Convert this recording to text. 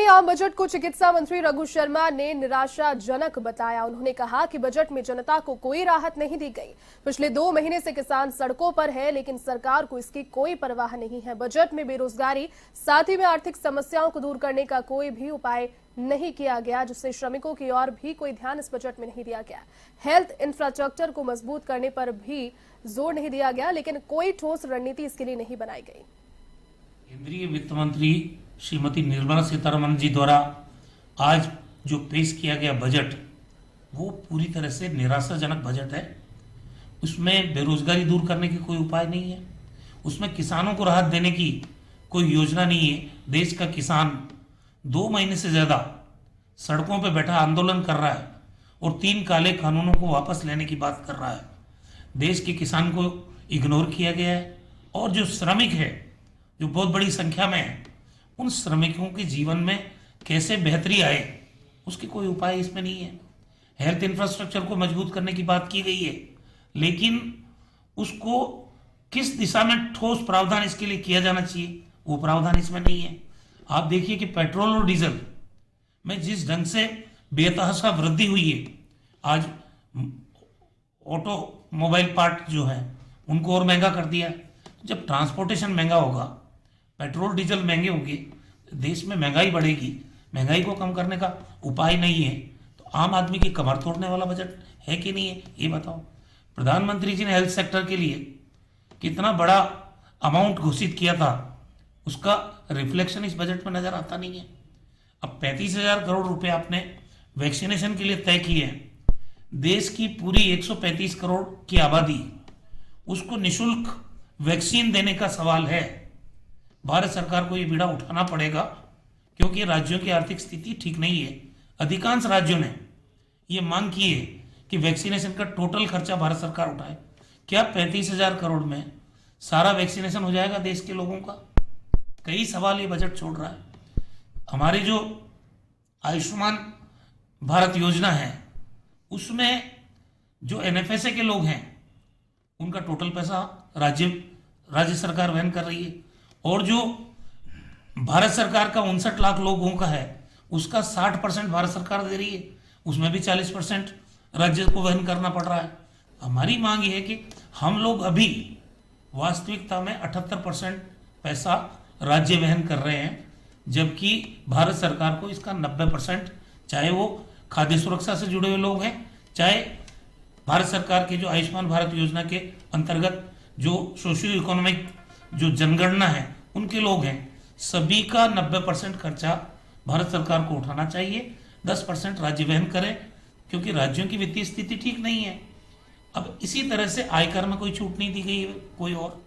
आम बजट को चिकित्सा मंत्री रघु शर्मा ने निराशाजनक बताया। उन्होंने कहा कि बजट में जनता को कोई राहत नहीं दी गई। पिछले 2 महीने से किसान सड़कों पर है, लेकिन सरकार को इसकी कोई परवाह नहीं है। बजट में बेरोजगारी, साथ ही में आर्थिक समस्याओं को दूर करने का कोई भी उपाय नहीं किया गया, जिससे श्रमिकों की ओर भी कोई ध्यान इस बजट में नहीं दिया गया। हेल्थ इंफ्रास्ट्रक्चर को मजबूत करने पर भी जोर नहीं दिया गया, लेकिन कोई ठोस रणनीति इसके लिए नहीं बनाई गई। केंद्रीय वित्त मंत्री श्रीमती निर्मला सीतारमण जी द्वारा आज जो पेश किया गया बजट, वो पूरी तरह से निराशाजनक बजट है। उसमें बेरोजगारी दूर करने की कोई उपाय नहीं है, उसमें किसानों को राहत देने की कोई योजना नहीं है। देश का किसान 2 महीने से ज़्यादा सड़कों पर बैठा आंदोलन कर रहा है और 3 काले कानूनों को वापस लेने की बात कर रहा है। देश के किसान को इग्नोर किया गया है और जो श्रमिक है, जो बहुत बड़ी संख्या में है, उन श्रमिकों के जीवन में कैसे बेहतरी आए, उसके कोई उपाय इसमें नहीं है। हेल्थ इंफ्रास्ट्रक्चर को मजबूत करने की बात की गई है, लेकिन उसको किस दिशा में ठोस प्रावधान इसके लिए किया जाना चाहिए, वो प्रावधान इसमें नहीं है। आप देखिए कि पेट्रोल और डीजल में जिस ढंग से बेतहाशा वृद्धि हुई है, आज ऑटोमोबाइल पार्ट जो है उनको और महंगा कर दिया। जब ट्रांसपोर्टेशन महंगा होगा, पेट्रोल डीजल महंगे होंगे, देश में महंगाई बढ़ेगी। महंगाई को कम करने का उपाय नहीं है तो आम आदमी की कमर तोड़ने वाला बजट है कि नहीं है, ये बताओ। प्रधानमंत्री जी ने हेल्थ सेक्टर के लिए कितना बड़ा अमाउंट घोषित किया था, उसका रिफ्लेक्शन इस बजट में नजर आता नहीं है। अब 35,000 करोड़ रुपए आपने वैक्सीनेशन के लिए तय किए हैं। देश की पूरी 135 करोड़ की आबादी, उसको निःशुल्क वैक्सीन देने का सवाल है। भारत सरकार को ये बीड़ा उठाना पड़ेगा, क्योंकि राज्यों की आर्थिक स्थिति ठीक नहीं है। अधिकांश राज्यों ने ये मांग की है कि वैक्सीनेशन का टोटल खर्चा भारत सरकार उठाए। क्या 35,000 करोड़ में सारा वैक्सीनेशन हो जाएगा देश के लोगों का? कई सवाल ये बजट छोड़ रहा है। हमारी जो आयुष्मान भारत योजना है, उसमें जो NFSA के लोग हैं, उनका टोटल पैसा राज्य सरकार वहन कर रही है, और जो भारत सरकार का 59 लाख लोगों का है, उसका 60% भारत सरकार दे रही है, उसमें भी 40% राज्य को वहन करना पड़ रहा है। हमारी मांग ये है कि हम लोग अभी वास्तविकता में 78% पैसा राज्य वहन कर रहे हैं, जबकि भारत सरकार को इसका 90%, चाहे वो खाद्य सुरक्षा से जुड़े हुए लोग हैं, चाहे भारत सरकार के जो आयुष्मान भारत योजना के अंतर्गत जो सोशियो इकोनॉमिक जो जनगणना है उनके लोग हैं, सभी का 90% खर्चा भारत सरकार को उठाना चाहिए। 10% राज्य वहन करें, क्योंकि राज्यों की वित्तीय स्थिति ठीक नहीं है। अब इसी तरह से आयकर में कोई छूट नहीं दी गई है कोई और।